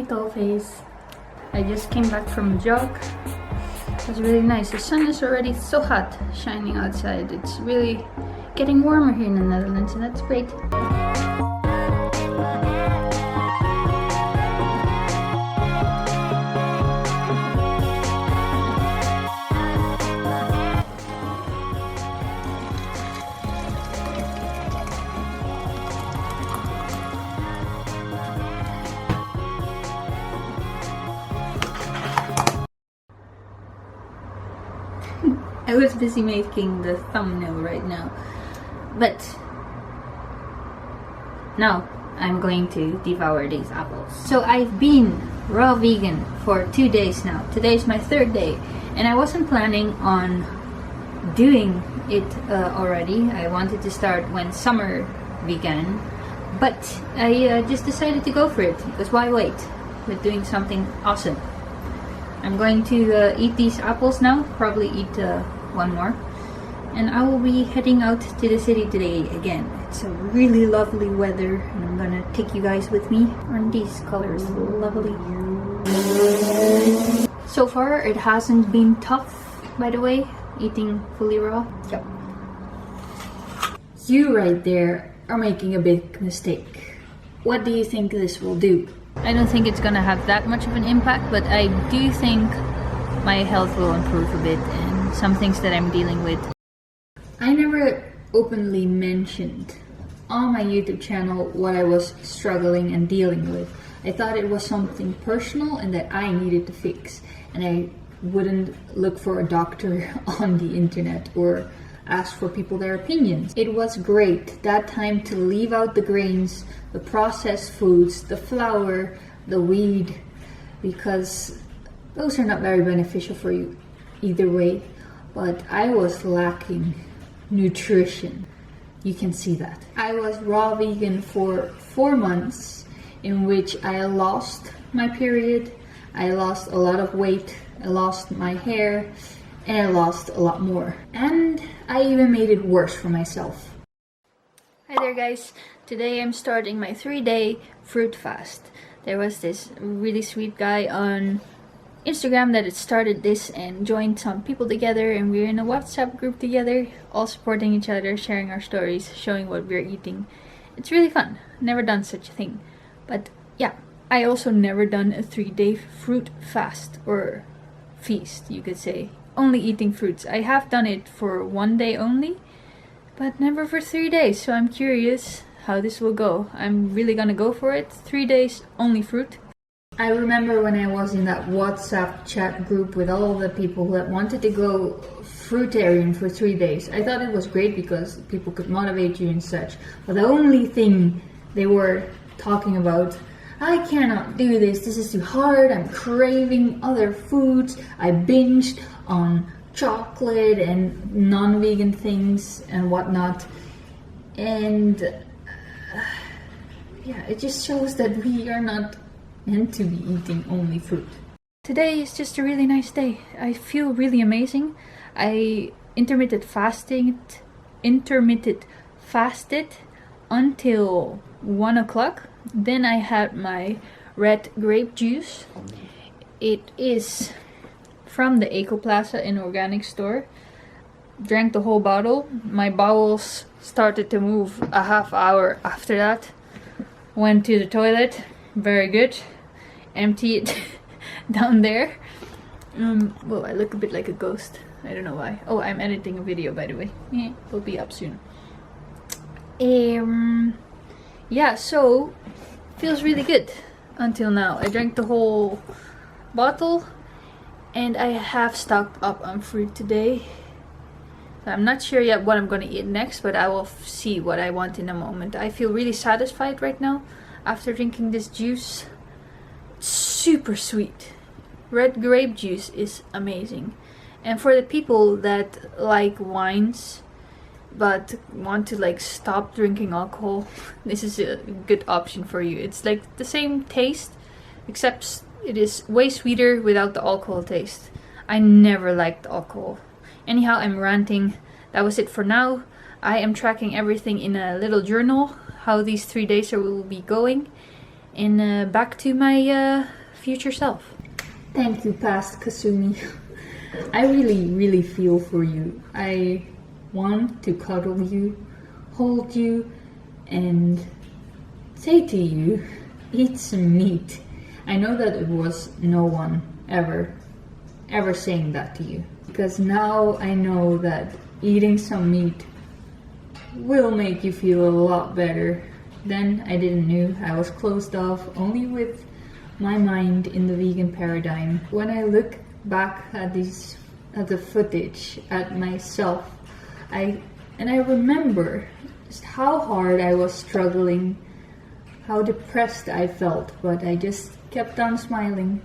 toffees. I just came back from a jog. It was really nice. The sun is already so hot shining outside. It's really getting warmer here in the Netherlands, and that's great. I was busy making the thumbnail right now, but now I'm going to devour these apples. So I've been raw vegan for 2 days now. Today's my 3rd day, and I wasn't planning on doing it already. I wanted to start when summer began, but I just decided to go for it, because why wait with doing something awesome? I'm going to eat these apples now, probably eat one more, and I will be heading out to the city today again. It's a really lovely weather, and I'm gonna take you guys with me. Aren't these colors lovely? So far it hasn't been tough, by the way, eating fully raw. Yep. You right there are making a big mistake. What do you think this will do? I don't think it's gonna have that much of an impact, but I do think my health will improve a bit and some things that I'm dealing with. I never openly mentioned on my YouTube channel what I was struggling and dealing with. I thought it was something personal and that I needed to fix, and I wouldn't look for a doctor on the internet or ask for people their opinions. It was great that time to leave out the grains, the processed foods, the flour, the weed, because those are not very beneficial for you either way. But I was lacking nutrition. You can see that. I was raw vegan for 4 months, in which I lost my period, I lost a lot of weight, I lost my hair, and I lost a lot more. And I even made it worse for myself. Hi there guys, today I'm starting my 3-day fruit fast. There was this really sweet guy on Instagram that had started this and joined some people together, and we're in a WhatsApp group together, all supporting each other, sharing our stories, showing what we're eating. It's really fun. Never done such a thing. But yeah, I also never done a 3-day fruit fast, or feast you could say. Only eating fruits. I have done it for 1 day only, but never for 3 days, so I'm curious how this will go. I'm really gonna go for it. 3 days, only fruit. I remember when I was in that WhatsApp chat group with all the people that wanted to go fruitarian for 3 days. I thought it was great because people could motivate you and such, but the only thing they were talking about, I cannot do this is too hard, I'm craving other foods, I binged on chocolate and non-vegan things and whatnot, and yeah, it just shows that we are not meant to be eating only fruit. Today is just a really nice day. I feel really amazing. I intermittent fasted until 1 o'clock. Then I had my red grape juice. It is from the Eco Plaza in organic store. Drank the whole bottle. My bowels started to move a half hour after that. Went to the toilet. Very good. Empty it down there. Well, I look a bit like a ghost. I don't know why. Oh, I'm editing a video, by the way. Yeah, it'll be up soon. Yeah, so feels really good until now. I drank the whole bottle, and I have stocked up on fruit today. So I'm not sure yet what I'm gonna eat next, but I will see what I want in a moment. I feel really satisfied right now after drinking this juice. Super sweet. Red grape juice is amazing. And for the people that like wines but want to like stop drinking alcohol, this is a good option for you. It's like the same taste, except it is way sweeter without the alcohol taste. I never liked alcohol. Anyhow, I'm ranting. That was it for now. I am tracking everything in a little journal, how these 3 days will be going. and back to my future self. Thank you, past Kasumi. I really feel for you. I want to cuddle you, hold you, and say to you, eat some meat. I know that it was no one ever saying that to you, because now I know that eating some meat will make you feel a lot better. Then I didn't know. I was closed off only with my mind in the vegan paradigm. When I look back at the footage, at myself, I remember just how hard I was struggling, how depressed I felt, but I just kept on smiling.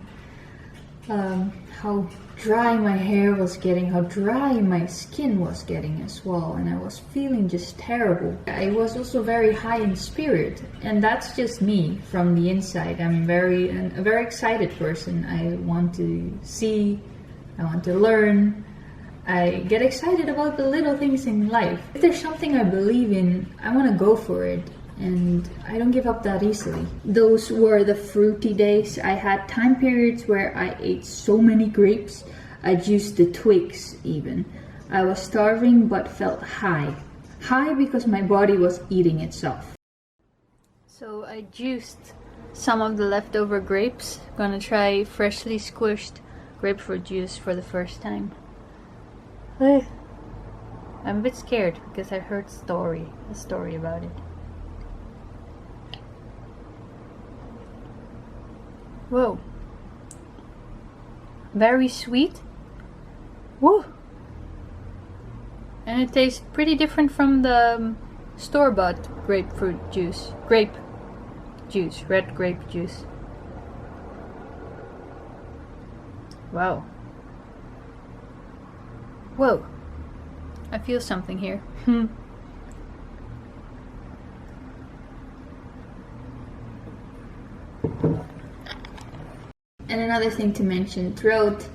How dry my hair was getting, how dry my skin was getting as well, and I was feeling just terrible. I was also very high in spirit, and that's just me from the inside. I'm a very excited person. I want to see, I want to learn. I get excited about the little things in life. If there's something I believe in, I want to go for it. And I don't give up that easily. Those were the fruity days. I had time periods where I ate so many grapes, I juiced the twigs even. I was starving but felt high. High because my body was eating itself. So I juiced some of the leftover grapes. Gonna try freshly squished grapefruit juice for the first time. I'm a bit scared because I heard a story about it. Whoa. Very sweet. Whoa. And it tastes pretty different from the store-bought grapefruit juice. Red grape juice. Wow. Whoa. I feel something here. And another thing to mention, throughout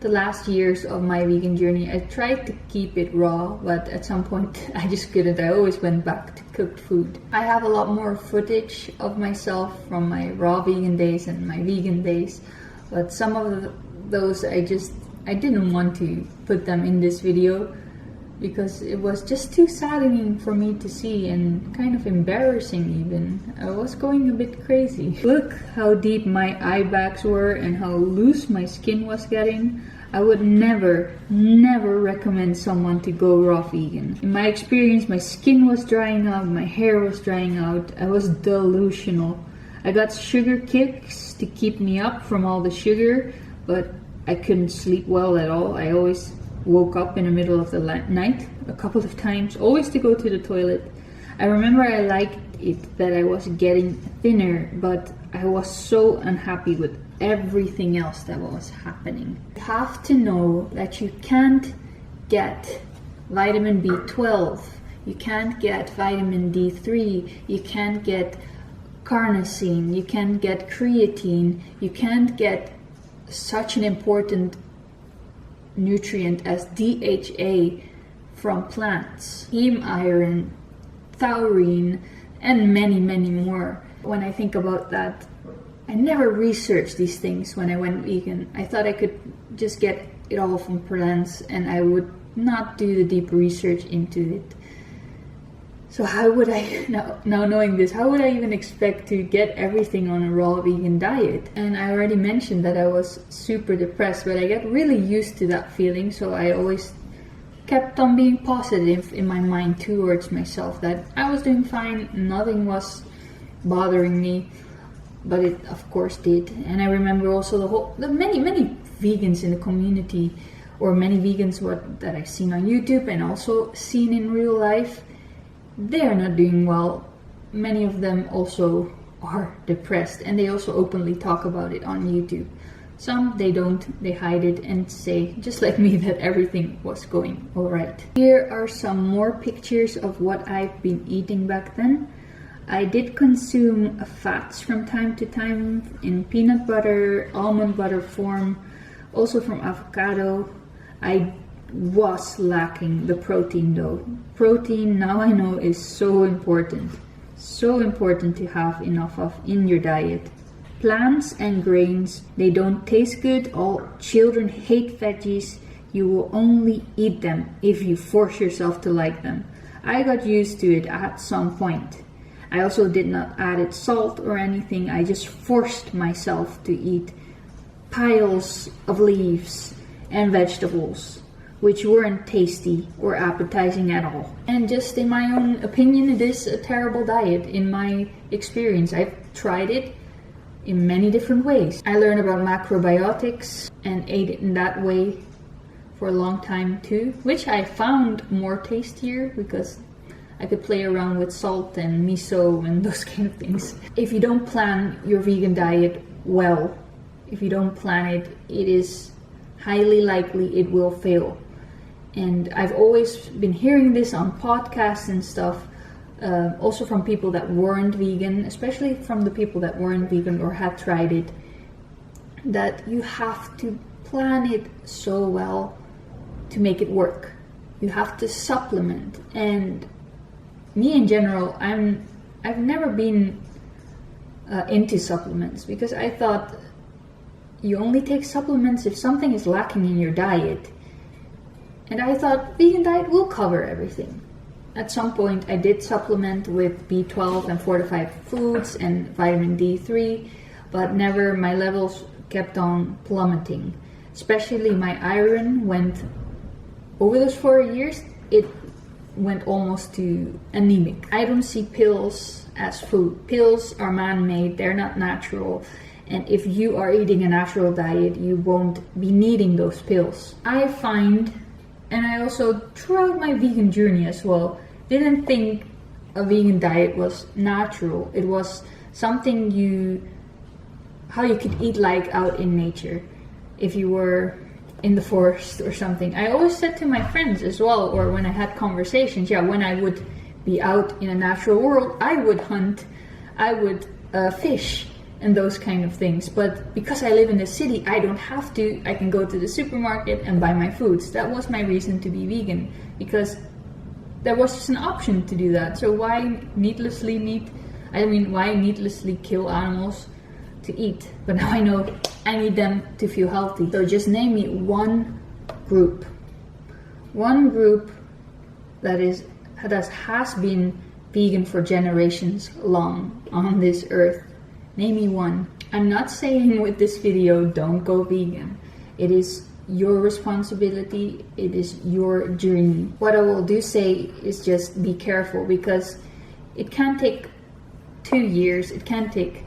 the last years of my vegan journey, I tried to keep it raw, but at some point I just couldn't. I always went back to cooked food. I have a lot more footage of myself from my raw vegan days and my vegan days, but some of those I didn't want to put them in this video because it was just too saddening for me to see and kind of embarrassing even. I was going a bit crazy. Look how deep my eye bags were and how loose my skin was getting. I would never recommend someone to go raw vegan. In my experience, my skin was drying out, my hair was drying out, I was delusional. I got sugar kicks to keep me up from all the sugar, but I couldn't sleep well at all. I always woke up in the middle of the night a couple of times, always to go to the toilet. I remember I liked it that I was getting thinner, but I was so unhappy with everything else that was happening. You have to know that you can't get vitamin B12, you can't get vitamin D3, you can't get carnosine, you can't get creatine, you can't get such an important nutrient as DHA from plants, heme iron, taurine, and many more. When I think about that, I never researched these things when I went vegan. I thought I could just get it all from plants and I would not do the deep research into it. So how would I, now knowing this, how would I even expect to get everything on a raw vegan diet? And I already mentioned that I was super depressed, but I got really used to that feeling, so I always kept on being positive in my mind towards myself, that I was doing fine, nothing was bothering me, but it of course did. And I remember also the many vegans in the community, or many vegans that I've seen on YouTube and also seen in real life. They are not doing well. Many of them also are depressed, and they also openly talk about it on YouTube. Some they don't, they hide it and say, just like me, that everything was going alright. Here are some more pictures of what I've been eating back then. I did consume fats from time to time in peanut butter, almond butter form, also from avocado. I was lacking the protein though. Protein, now I know, is so important. so important to have enough of in your diet. Plants and grains, they don't taste good. All children hate veggies. You will only eat them if you force yourself to like them. I got used to it at some point. I also did not add salt or anything. I just forced myself to eat piles of leaves and vegetables, which weren't tasty or appetizing at all. And just in my own opinion, it is a terrible diet in my experience. I've tried it in many different ways. I learned about macrobiotics and ate it in that way for a long time too, which I found more tastier because I could play around with salt and miso and those kind of things. If you don't plan your vegan diet well, if you don't plan it, it is highly likely it will fail. And I've always been hearing this on podcasts and stuff, also from people that weren't vegan, especially from the people that weren't vegan or had tried it, that you have to plan it so well to make it work. You have to supplement. And me in general, I've never been into supplements because I thought you only take supplements if something is lacking in your diet. And I thought vegan diet will cover everything. At some point I did supplement with B12 and fortified foods and vitamin D3, but never, my levels kept on plummeting. Especially my iron went, over those 4 years, it went almost to anemic. I don't see pills as food. Pills are man-made, they're not natural. And if you are eating a natural diet, you won't be needing those pills. I find, and I also throughout my vegan journey as well, didn't think a vegan diet was natural. It was something how you could eat like out in nature. If you were in the forest or something. I always said to my friends as well, or when I had conversations, when I would be out in a natural world, I would hunt, I would fish and those kind of things. But because I live in the city, I don't have to. I can go to the supermarket and buy my foods. That was my reason to be vegan, because there was just an option to do that. So why needlessly kill animals to eat? But now I know I need them to feel healthy. So just name me one group that has been vegan for generations long on this earth. Name me one. I'm not saying with this video don't go vegan. It is your responsibility. It is your journey. What I will do say is just be careful, because it can take 2 years, it can take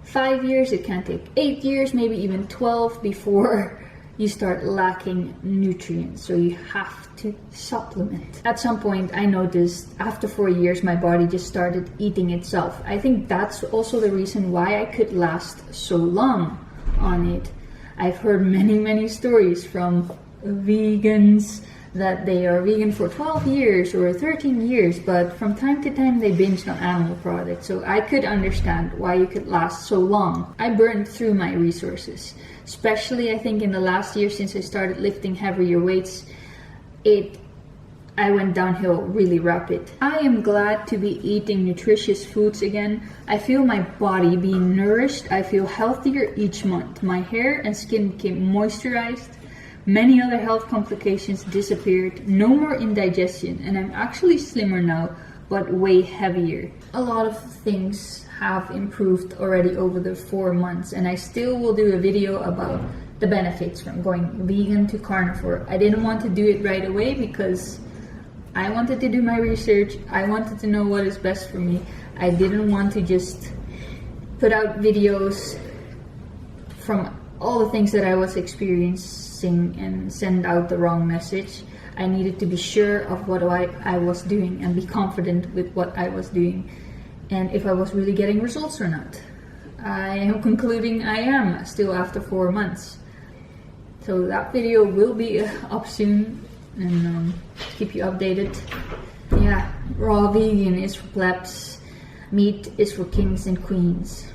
5 years, it can take 8 years, maybe even 12 before you start lacking nutrients. So you have to supplement. At some point I noticed after 4 years my body just started eating itself. I think that's also the reason why I could last so long on it. I've heard many stories from vegans that they are vegan for 12 years or 13 years, but from time to time they binged on animal products. So I could understand why you could last so long. I burned through my resources, especially I think in the last year since I started lifting heavier weights. I went downhill really rapid. I am glad to be eating nutritious foods again. I feel my body being nourished. I feel healthier each month. My hair and skin became moisturized. Many other health complications disappeared. No more indigestion, and I'm actually slimmer now, but way heavier. A lot of things have improved already over the 4 months, and I still will do a video about the benefits from going vegan to carnivore. I didn't want to do it right away because I wanted to do my research. I wanted to know what is best for me. I didn't want to just put out videos from all the things that I was experiencing and send out the wrong message. I needed to be sure of what I was doing and be confident with what I was doing and if I was really getting results or not. I am concluding I am still after 4 months. So that video will be up soon, and keep you updated. Yeah, raw vegan is for plebs. Meat is for kings and queens.